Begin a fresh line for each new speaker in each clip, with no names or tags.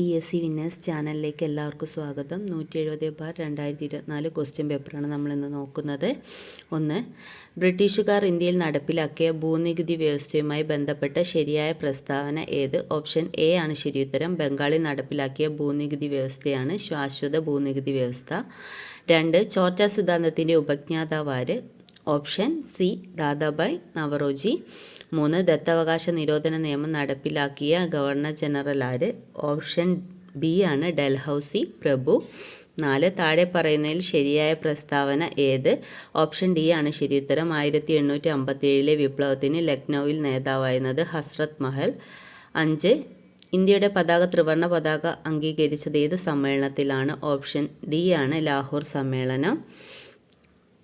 PSC winners ചാനലിലേക്ക് എല്ലാവർക്കും സ്വാഗതം. 170/2024 ക്വസ്റ്റ്യൻ പേപ്പറാണ് നമ്മളിന്ന് നോക്കുന്നത്. 1. ബ്രിട്ടീഷുകാർ ഇന്ത്യയിൽ നടപ്പിലാക്കിയ ഭൂനികുതി വ്യവസ്ഥയുമായി ബന്ധപ്പെട്ട ശരിയായ പ്രസ്താവന ഏത്? ഓപ്ഷൻ എ ആണ് ശരിയുത്തരം. ബംഗാളിൽ നടപ്പിലാക്കിയ ഭൂനികുതി വ്യവസ്ഥയാണ് ശാശ്വത ഭൂനികുതി വ്യവസ്ഥ. 2. ചോർച്ച സിദ്ധാന്തത്തിൻ്റെ ഉപജ്ഞാതാവാര്? Option C Dadabhai Naoroji. 3. ദത്തവകാശ നിരോധന നിയമം നടപ്പിലാക്കിയ ഗവർണർ ജനറൽ ആര്? ഓപ്ഷൻ ബി ആണ് ഡൽഹൌസി പ്രഭു. 4. താഴെ പറയുന്നതിൽ ശരിയായ പ്രസ്താവന ഏത്? ഓപ്ഷൻ ഡി ആണ് ശരിയുത്തരം. 1857 വിപ്ലവത്തിന് ലക്നൌവിൽ നേതാവായിരുന്നത് ഹസ്രത്ത് മഹൽ. 5. ഇന്ത്യയുടെ പതാക ത്രിവർണ്ണ പതാക അംഗീകരിച്ചത് ഏത് സമ്മേളനത്തിലാണ്? ഓപ്ഷൻ ഡി ആണ് ലാഹോർ സമ്മേളനം.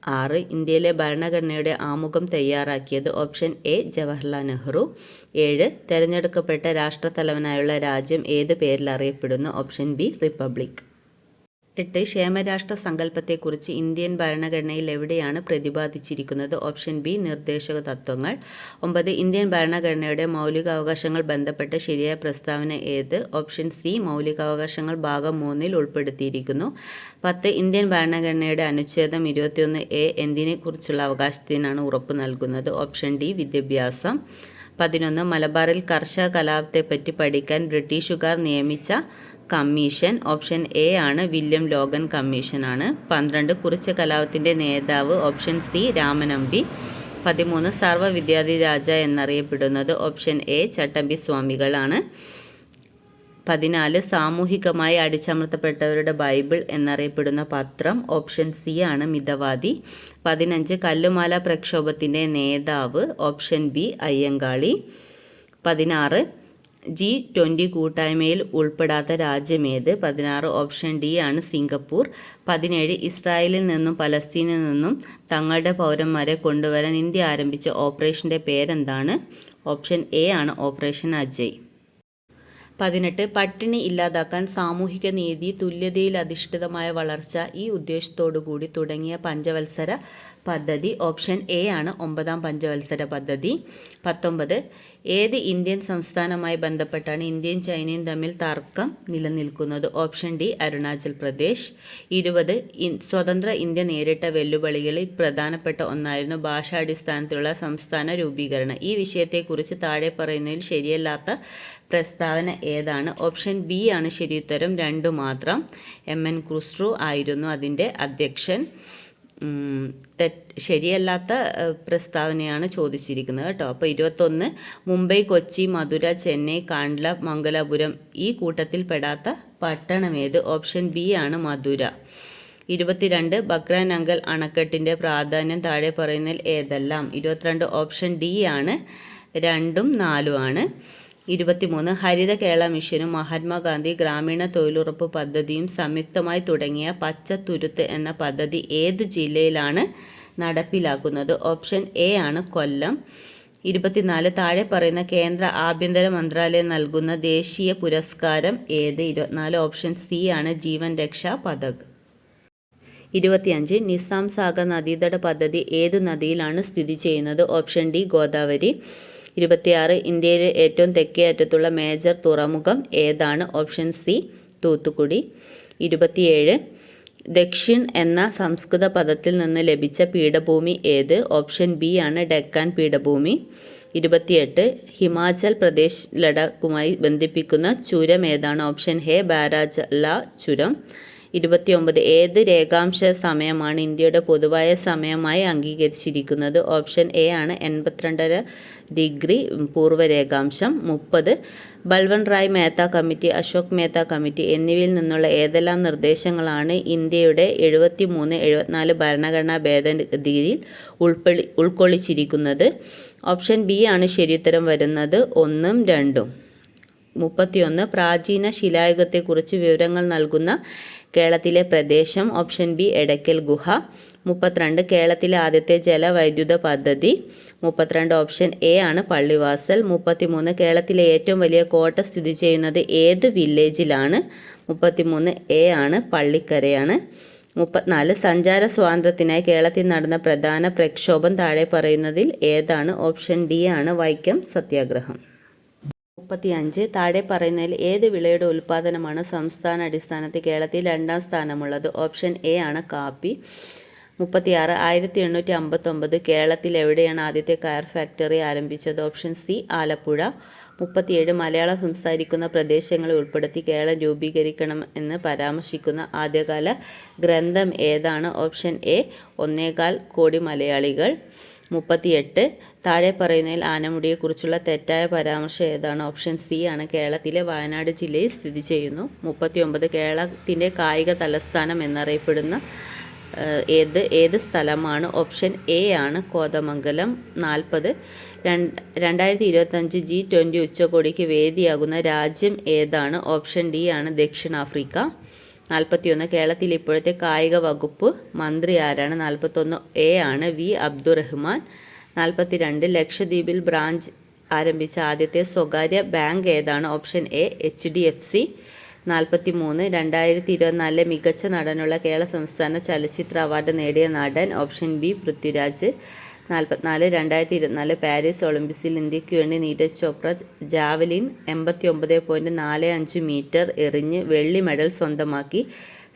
6. ഇന്ത്യയിലെ ഭരണഘടനയുടെ ആമുഖം തയ്യാറാക്കിയത്? Option A Jawaharlal Nehru. 7. തിരഞ്ഞെടുക്കപ്പെട്ട രാഷ്ട്രത്തലവനായുള്ള രാജ്യം ഏത് പേരിൽ അറിയപ്പെടുന്നു? Option B republic. 8. ക്ഷേമരാഷ്ട്ര സങ്കല്പത്തെക്കുറിച്ച് ഇന്ത്യൻ ഭരണഘടനയിൽ എവിടെയാണ് പ്രതിപാദിച്ചിരിക്കുന്നത്? ഓപ്ഷൻ ബി നിർദ്ദേശക തത്വങ്ങൾ. 9. ഇന്ത്യൻ ഭരണഘടനയുടെ മൗലികാവകാശങ്ങൾ ബന്ധപ്പെട്ട ശരിയായ പ്രസ്താവന ഏത്? ഓപ്ഷൻ സി മൗലികാവകാശങ്ങൾ ഭാഗം 3-ൽ ഉൾപ്പെടുത്തിയിരിക്കുന്നു. 10. ഇന്ത്യൻ ഭരണഘടനയുടെ അനുച്ഛേദം 21A എന്തിനെക്കുറിച്ചുള്ള അവകാശത്തിനാണ് ഉറപ്പ് നൽകുന്നത്? ഓപ്ഷൻ ഡി വിദ്യാഭ്യാസം. 11. മലബാറിൽ കർഷക കലാപത്തെപ്പറ്റി പഠിക്കാൻ ബ്രിട്ടീഷുകാർ നിയമിച്ച കമ്മീഷൻ? ഓപ്ഷൻ എ ആണ് വില്യം ലോഗൻ കമ്മീഷനാണ്. 12. കുറിച്യ കലാപത്തിൻ്റെ നേതാവ്? Option C Ramanambi. 13. സർവ്വ വിദ്യാധിരാജ എന്നറിയപ്പെടുന്നത്? ഓപ്ഷൻ എ ചട്ടമ്പി സ്വാമികളാണ്. 14. സാമൂഹികമായി അടിച്ചമർത്തപ്പെട്ടവരുടെ ബൈബിൾ എന്നറിയപ്പെടുന്ന പത്രം? ഓപ്ഷൻ സി ആണ് മിതവാദി. 15. കല്ലുമാല പ്രക്ഷോഭത്തിൻ്റെ നേതാവ്? Option B Ayyankali. 16. G20 കൂട്ടായ്മയിൽ ഉൾപ്പെടാത്ത രാജ്യമേത്? 16. ഓപ്ഷൻ ഡി ആണ് സിംഗപ്പൂർ. 17. ഇസ്രായേലിൽ നിന്നും പലസ്തീനിൽ നിന്നും തങ്ങളുടെ പൗരന്മാരെ കൊണ്ടുവരാൻ ഇന്ത്യ ആരംഭിച്ച ഓപ്പറേഷൻ്റെ പേരെന്താണ്? ഓപ്ഷൻ എ ആണ് ഓപ്പറേഷൻ അജയ്. 18. പട്ടിണി ഇല്ലാതാക്കാൻ സാമൂഹിക നീതി, തുല്യതയിൽ അധിഷ്ഠിതമായ വളർച്ച ഈ ഉദ്ദേശത്തോടുകൂടി തുടങ്ങിയ പഞ്ചവത്സര പദ്ധതി? ഓപ്ഷൻ എ ആണ് 9ാം പഞ്ചവത്സര പദ്ധതി. 19. ഏത് ഇന്ത്യൻ സംസ്ഥാനവുമായി ബന്ധപ്പെട്ടാണ് ഇന്ത്യയും ചൈനയും തമ്മിൽ തർക്കം നിലനിൽക്കുന്നത്? Option D Arunachal Pradesh. 20. സ്വതന്ത്ര ഇന്ത്യ നേരിട്ട വെല്ലുവിളികളിൽ പ്രധാനപ്പെട്ട ഒന്നായിരുന്നു ഭാഷാടിസ്ഥാനത്തിലുള്ള സംസ്ഥാന രൂപീകരണം. ഈ വിഷയത്തെക്കുറിച്ച് താഴെ പറയുന്നതിൽ ശരിയല്ലാത്ത പ്രസ്താവന ഏതാണ്? ഓപ്ഷൻ ബി ആണ് ശരിയുത്തരം. 2 മാത്രം. MN ഖുസ്രു ആയിരുന്നു അതിൻ്റെ അധ്യക്ഷൻ. ശരിയല്ലാത്ത പ്രസ്താവനയാണ് ചോദിച്ചിരിക്കുന്നത് കേട്ടോ. അപ്പോൾ 21. മുംബൈ, കൊച്ചി, മധുര, ചെന്നൈ, കാണ്ഡല, മംഗലാപുരം ഈ കൂട്ടത്തിൽ പെടാത്ത പട്ടണമേത്? ഓപ്ഷൻ ബി ആണ് മധുര. 22. ബക്രാനങ്കൽ അണക്കെട്ടിൻ്റെ പ്രാധാന്യം താഴെ പറയുന്നതിൽ ഏതെല്ലാം? 22. ഓപ്ഷൻ ഡി ആണ് 2ഉം 4ഉം ആണ്. 23. ഹരിത കേരള മിഷനും മഹാത്മാഗാന്ധി ഗ്രാമീണ തൊഴിലുറപ്പ് പദ്ധതിയും സംയുക്തമായി തുടങ്ങിയ പച്ചത്തുരുത്ത് എന്ന പദ്ധതി ഏത് ജില്ലയിലാണ് നടപ്പിലാക്കുന്നത്? ഓപ്ഷൻ എ ആണ് കൊല്ലം. 24. താഴെ പറയുന്ന കേന്ദ്ര ആഭ്യന്തര മന്ത്രാലയം നൽകുന്ന ദേശീയ പുരസ്കാരം ഏത്? 24. ഓപ്ഷൻ സി ആണ് ജീവൻ രക്ഷാ പതക്. 25. നിസാം സാഗർ നദീതട പദ്ധതി ഏതു നദിയിലാണ് സ്ഥിതി ചെയ്യുന്നത്? Option D Godavari. 26. ഇന്ത്യയിലെ ഏറ്റവും തെക്കേ അറ്റത്തുള്ള മേജർ തുറമുഖം ഏതാണ്? Option C Thoothukudi. 27. ദക്ഷിൺ എന്ന സംസ്കൃത പദത്തിൽ നിന്ന് ലഭിച്ച പീഠഭൂമി ഏത്? ഓപ്ഷൻ ബി ആണ് ഡെക്കാൻ പീഠഭൂമി. 28. ഹിമാചൽ പ്രദേശ് ലഡാക്കുമായി ബന്ധിപ്പിക്കുന്ന ചുരം ഏതാണ്? ഓപ്ഷൻ എ ബാരാജല ചുരം. 29. ഏത് രേഖാംശ സമയമാണ് ഇന്ത്യയുടെ പൊതുവായ സമയമായി അംഗീകരിച്ചിരിക്കുന്നത്? ഓപ്ഷൻ എ ആണ് 82.5 ഡിഗ്രി പൂർവ്വ രേഖാംശം. 30. ബൽവന്ത് റായ് മേത്ത കമ്മിറ്റി, അശോക് മേത്ത കമ്മിറ്റി എന്നിവയിൽ നിന്നുള്ള ഏതെല്ലാം നിർദ്ദേശങ്ങളാണ് ഇന്ത്യയുടെ 73-74 ഭരണഘടനാ ഭേദഗതിയിൽ ഉൾക്കൊള്ളിച്ചിരിക്കുന്നത്? ഓപ്ഷൻ ബി ആണ് ശരിയുത്തരം വരുന്നത് 1ഉം 2ഉം. 31. പ്രാചീന ശിലായുഗത്തെക്കുറിച്ച് വിവരങ്ങൾ നൽകുന്ന കേരളത്തിലെ പ്രദേശം? ഓപ്ഷൻ ബി എടക്കൽ ഗുഹ. 32. കേരളത്തിലെ ആദ്യത്തെ ജലവൈദ്യുത പദ്ധതി? 32. ഓപ്ഷൻ എ ആണ് പള്ളിവാസൽ. 33. കേരളത്തിലെ ഏറ്റവും വലിയ കോട്ട സ്ഥിതി ചെയ്യുന്നത് ഏത് വില്ലേജിലാണ്? 33 എ ആണ് പള്ളിക്കരയാണ്. 34. സഞ്ചാര സ്വാതന്ത്ര്യത്തിനായി കേരളത്തിൽ നടന്ന പ്രധാന പ്രക്ഷോഭം താഴെ പറയുന്നതിൽ ഏതാണ്? ഓപ്ഷൻ ഡി ആണ് വൈക്കം സത്യാഗ്രഹം. 35 താഴെ പറയുന്നതിൽ ഏത് വിളയുടെ ഉൽപ്പാദനമാണ് സംസ്ഥാന അടിസ്ഥാനത്തിൽ കേരളത്തിൽ 2ാം സ്ഥാനമുള്ളത്? ഓപ്ഷൻ എ ആണ് കാപ്പി. 36 1859 കേരളത്തിൽ എവിടെയാണ് ആദ്യത്തെ കയർ ഫാക്ടറി ആരംഭിച്ചത്? Option C Alappuzha. 37 മലയാളം സംസാരിക്കുന്ന പ്രദേശങ്ങളെ ഉൾപ്പെടുത്തി കേരളം രൂപീകരിക്കണം എന്ന് പരാമർശിക്കുന്ന ആദ്യകാല ഗ്രന്ഥം ഏതാണ്? ഓപ്ഷൻ എ 1.25 കോടി മലയാളികൾ. 38 താഴെ പറയുന്നതിൽ ആനമുടിയെക്കുറിച്ചുള്ള തെറ്റായ പരാമർശം ഏതാണ്? ഓപ്ഷൻ സി ആണ് കേരളത്തിലെ വയനാട് ജില്ലയിൽ സ്ഥിതി ചെയ്യുന്നു. 39 കേരളത്തിൻ്റെ കായിക തലസ്ഥാനം എന്നറിയപ്പെടുന്ന ഏത് സ്ഥലമാണ്? ഓപ്ഷൻ എ ആണ് കോതമംഗലം. 40 2025 G20 ഉച്ചകോടിക്ക് വേദിയാകുന്ന രാജ്യം ഏതാണ്? ഓപ്ഷൻ ഡി ആണ് ദക്ഷിണാഫ്രിക്ക. 41 കേരളത്തിൽ ഇപ്പോഴത്തെ കായിക വകുപ്പ് മന്ത്രി ആരാണ്? 41 എ ആണ് വി അബ്ദുറഹ്മാൻ. 42 ലക്ഷദ്വീപിൽ ബ്രാഞ്ച് ആരംഭിച്ച ആദ്യത്തെ സ്വകാര്യ ബാങ്ക് ഏതാണ്? Option A HDFC. 43 2024 മികച്ച നടനുള്ള കേരള സംസ്ഥാന ചലച്ചിത്ര അവാർഡ് നേടിയ നടൻ? Option B Prithviraj. 44 2024 പാരീസ് ഒളിമ്പിക്സിൽ ഇന്ത്യക്ക് വേണ്ടി നീരജ് ചോപ്ര ജാവലിൻ 89.45 മീറ്റർ എറിഞ്ഞ് വെള്ളി മെഡൽ സ്വന്തമാക്കി.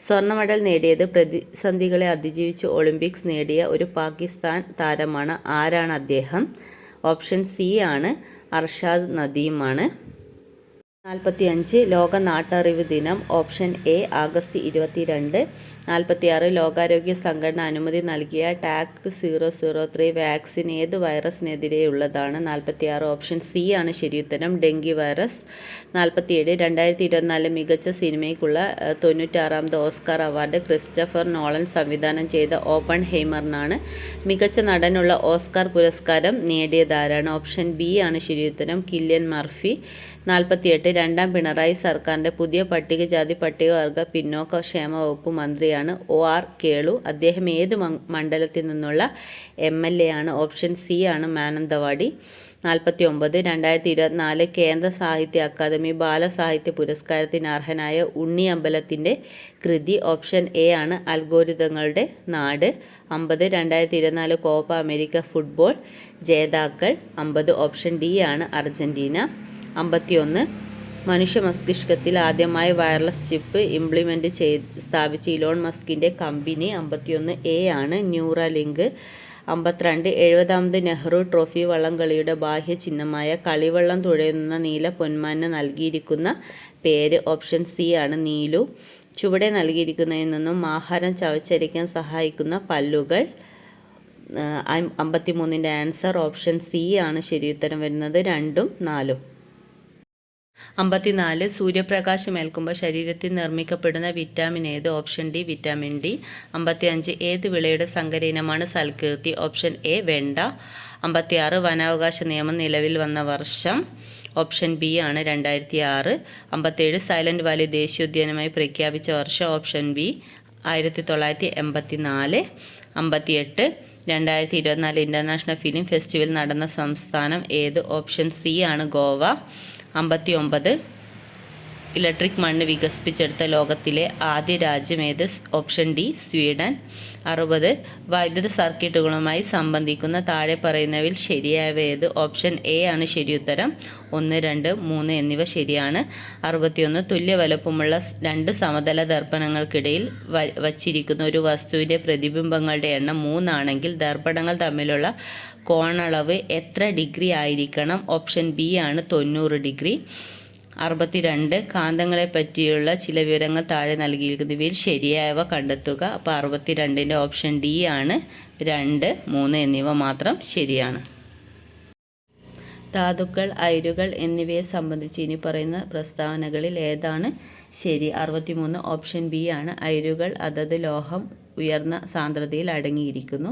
സ്വർണ്ണ മെഡൽ നേടിയത് പ്രതിസന്ധികളെ അതിജീവിച്ച് ഒളിമ്പിക്സ് നേടിയ ഒരു പാകിസ്ഥാൻ താരമാണ്. ആരാണ് അദ്ദേഹം? ഓപ്ഷൻ സി ആണ് അർഷാദ് നദീമാണ്. 45 ലോക നാട്ടറിവ് ദിനം. Option A August 22. 46 ലോകാരോഗ്യ സംഘടന അനുമതി നൽകിയ ടാക് 003 വാക്സിൻ ഏത് വൈറസിനെതിരെയുള്ളതാണ്? 46 ഓപ്ഷൻ സി ആണ് ശരിയുത്തരം ഡെങ്കി വൈറസ്. 47 2024 മികച്ച സിനിമയ്ക്കുള്ള 96ാമത് ഓസ്കാർ അവാർഡ് ക്രിസ്റ്റഫർ നോളൻ സംവിധാനം ചെയ്ത ഓപ്പൺ ഹെയ്മറിനാണ്. മികച്ച നടനുള്ള ഓസ്കാർ പുരസ്കാരം നേടിയതാരാണ്? ഓപ്ഷൻ ബി ആണ് ശരിയുത്തരം കിലിയൻ മർഫി. 48 2ാം പിണറായി സർക്കാരിൻ്റെ പുതിയ പട്ടികജാതി പട്ടികവർഗ പിന്നോക്ക ക്ഷേമ വകുപ്പ് മന്ത്രിയാണ് OR കേളു. അദ്ദേഹം ഏത് മണ്ഡലത്തിൽ നിന്നുള്ള MLA ആണ്? ഓപ്ഷൻ സി ആണ് മാനന്തവാടി. 49 2024 കേന്ദ്ര സാഹിത്യ അക്കാദമി ബാലസാഹിത്യ പുരസ്കാരത്തിന് അർഹനായ ഉണ്ണി അമ്പലത്തിൻ്റെ കൃതി? ഓപ്ഷൻ എ ആണ് അൽഗോരിതങ്ങളുടെ നാട്. 50 2024 കോപ്പ അമേരിക്ക ഫുട്ബോൾ ജേതാക്കൾ? 50 ഓപ്ഷൻ ഡി ആണ് അർജന്റീന. 51 മനുഷ്യ മസ്തിഷ്കത്തിൽ ആദ്യമായി വയർലെസ് ചിപ്പ് ഇംപ്ലിമെൻ്റ് സ്ഥാപിച്ച ഇലോൺ മസ്കിൻ്റെ കമ്പനി? 51 എ ആണ് ന്യൂറാലിങ്ക്. 52 70ാമത് നെഹ്റു ട്രോഫി വള്ളംകളിയുടെ ബാഹ്യ ചിഹ്നമായ കളിവള്ളം തുഴയുന്ന നീല പൊന്മാന് നൽകിയിരിക്കുന്ന പേര്? ഓപ്ഷൻ സി ആണ് നീലു. ചുവടെ നൽകിയിരിക്കുന്നതിൽ നിന്നും ആഹാരം ചവച്ചരിക്കാൻ സഹായിക്കുന്ന പല്ലുകൾ? 53ൻ്റെ ആൻസർ ഓപ്ഷൻ സി ആണ് ശരിയുത്തരം വരുന്നത് 2ഉം 4ഉം. 54 സൂര്യപ്രകാശം ഏൽക്കുമ്പോൾ ശരീരത്തിൽ നിർമ്മിക്കപ്പെടുന്ന വിറ്റാമിൻ ഏത്? Option D vitamin D. 55 ഏത് വിളയുടെ സങ്കര ഇനമാണ് സൽകീർത്തി? ഓപ്ഷൻ എ വെണ്ട. 56 വനാവകാശ നിയമം നിലവിൽ വന്ന വർഷം? ഓപ്ഷൻ ബി ആണ് 2006. 57 സൈലന്റ് വാലി ദേശീയോദ്യാനമായി പ്രഖ്യാപിച്ച വർഷം? Option B 1984. 58 2024 international film festival നടന്ന സംസ്ഥാനം ഏത്? ഓപ്ഷൻ സി ആണ് ഗോവ. 59 ഇലക്ട്രിക് മണ്ണ് വികസിപ്പിച്ചെടുത്ത ലോകത്തിലെ ആദ്യ രാജ്യം ഏത്? Option D Sweden. 60 വൈദ്യുത സർക്യൂട്ടുകളുമായി സംബന്ധിക്കുന്ന താഴെ പറയുന്നവയിൽ ശരിയായവ ഏത്? ഓപ്ഷൻ എ ആണ് ശരിയുത്തരം 1 2 3 എന്നിവ ശരിയാണ്. 61 തുല്യ വലുപ്പമുള്ള 2 സമതല ദർപ്പണങ്ങൾക്കിടയിൽ വച്ചിരിക്കുന്ന ഒരു വസ്തുവിൻ്റെ പ്രതിബിംബങ്ങളുടെ എണ്ണം 3 ആണെങ്കിൽ ദർപ്പണങ്ങൾ തമ്മിലുള്ള കോണളവ് എത്ര ഡിഗ്രി ആയിരിക്കണം? ഓപ്ഷൻ ബി ആണ് 90 ഡിഗ്രി. 62 കാന്തങ്ങളെ പറ്റിയുള്ള ചില വിവരങ്ങൾ താഴെ നൽകിയിരിക്കുന്നവയിൽ ശരിയായവ കണ്ടെത്തുക. അപ്പോൾ 62ൻ്റെ ഓപ്ഷൻ ഡി ആണ് 2 3 എന്നിവ മാത്രം ശരിയാണ്. ധാതുക്കൾ, അയിരുകൾ എന്നിവയെ സംബന്ധിച്ച് ഇനി പറയുന്ന പ്രസ്താവനകളിൽ ഏതാണ് ശരി? 63 ഓപ്ഷൻ ബി ആണ് അയിരുകൾ അതത് ലോഹം ഉയർന്ന സാന്ദ്രതയിൽ അടങ്ങിയിരിക്കുന്നു.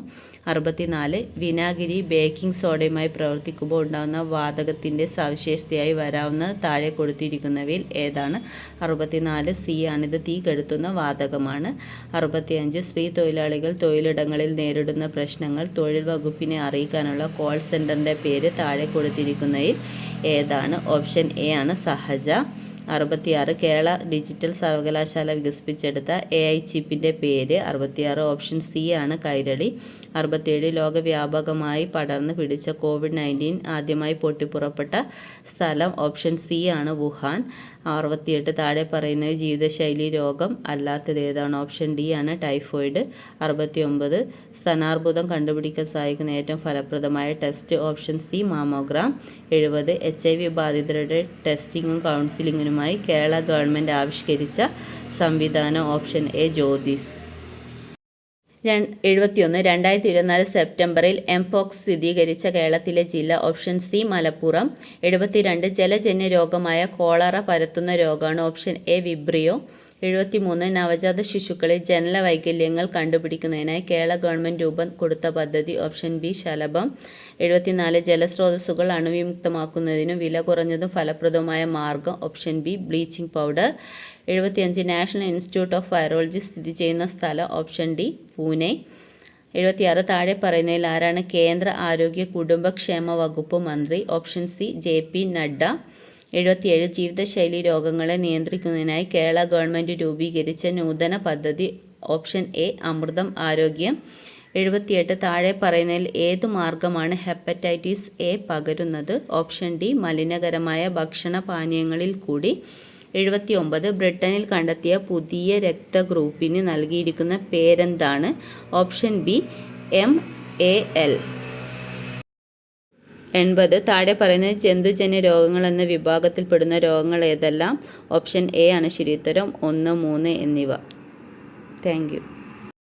64 വിനാഗിരി ബേക്കിംഗ് സോഡയുമായി പ്രവർത്തിക്കുമ്പോൾ ഉണ്ടാകുന്ന വാതകത്തിൻ്റെ സവിശേഷതയായി വരാവുന്ന താഴെ കൊടുത്തിരിക്കുന്നവയിൽ ഏതാണ്? 64 സി ആണ്. ഇത് തീ കെടുത്തുന്ന വാതകമാണ്. 65 സ്ത്രീ തൊഴിലാളികൾ തൊഴിലിടങ്ങളിൽ നേരിടുന്ന പ്രശ്നങ്ങൾ തൊഴിൽ വകുപ്പിനെ അറിയിക്കാനുള്ള കോൾ സെൻറ്ററിൻ്റെ പേര് താഴെ കൊടുത്തിരിക്കുന്നതിൽ ഏതാണ്? ഓപ്ഷൻ എ ആണ് സഹജ. 66 കേരള ഡിജിറ്റൽ സർവകലാശാല വികസിപ്പിച്ചെടുത്ത AI ചിപ്പിൻ്റെ പേര്. 66 ഓപ്ഷൻ സി ആണ് കൈരളി. 67 ലോകവ്യാപകമായി പടർന്നു പിടിച്ച COVID-19 ആദ്യമായി പൊട്ടിപ്പുറപ്പെട്ട സ്ഥലം. ഓപ്ഷൻ സി ആണ് വുഹാൻ. 68 താഴെ പറയുന്ന ജീവിതശൈലി രോഗം അല്ലാത്തത് ഏതാണ്? ഓപ്ഷൻ ഡി ആണ് ടൈഫോയിഡ്. 69 സ്തനാർബുദം കണ്ടുപിടിക്കാൻ സഹായിക്കുന്ന ഏറ്റവും ഫലപ്രദമായ test. Option C mammogram. 70 HIV ബാധിതരുടെ ടെസ്റ്റിങ്ങും കൗൺസിലിങ്ങിനുമായി കേരള ഗവൺമെൻറ് ആവിഷ്കരിച്ച സംവിധാനം. Option A Jyothis. 71 2024 സെപ്റ്റംബറിൽ എംപോക്സ് സ്ഥിരീകരിച്ച കേരളത്തിലെ ജില്ല. Option C Malappuram. 72 ജലജന്യ രോഗമായ കോളറ പരത്തുന്ന രോഗമാണ്. Option A Vibrio. 73 നവജാത ശിശുക്കളിൽ ജനന വൈകല്യങ്ങൾ കണ്ടുപിടിക്കുന്നതിനായി കേരള ഗവൺമെൻറ് രൂപം കൊടുത്ത പദ്ധതി. Option B ശലഭം. 74 ജലസ്രോതസ്സുകൾ അണുവിമുക്തമാക്കുന്നതിനും വില കുറഞ്ഞതും ഫലപ്രദവുമായ മാർഗം. Option B bleaching powder. 75 national institute of virology സ്ഥിതി ചെയ്യുന്ന സ്ഥലം. Option D Pune. 76 താഴെ പറയുന്നതിൽ ആരാണ് കേന്ദ്ര ആരോഗ്യ കുടുംബക്ഷേമ വകുപ്പ് മന്ത്രി? Option C JP Nadda. 77 ജീവിതശൈലി രോഗങ്ങളെ നിയന്ത്രിക്കുന്നതിനായി കേരള ഗവൺമെൻറ് രൂപീകരിച്ച നൂതന പദ്ധതി. ഓപ്ഷൻ എ അമൃതം ആരോഗ്യം. 78 താഴെ പറയുന്നതിൽ ഏതു മാർഗമാണ് ഹെപ്പറ്റൈറ്റിസ് എ പകരുന്നത്? ഓപ്ഷൻ ഡി മലിനകരമായ ഭക്ഷണപാനീയങ്ങളിൽ കൂടി. 79 ബ്രിട്ടനിൽ കണ്ടെത്തിയ പുതിയ രക്തഗ്രൂപ്പിന് നൽകിയിരിക്കുന്ന പേരെന്താണ്? Option B MAL. 80 താഴെ പറയുന്ന ജന്തുജന്യ രോഗങ്ങൾ എന്ന വിഭാഗത്തിൽപ്പെടുന്ന രോഗങ്ങൾ ഏതെല്ലാം? ഓപ്ഷൻ എ ആണ് ശരിയുത്തരം. 1, 3 എന്നിവ. Thank you.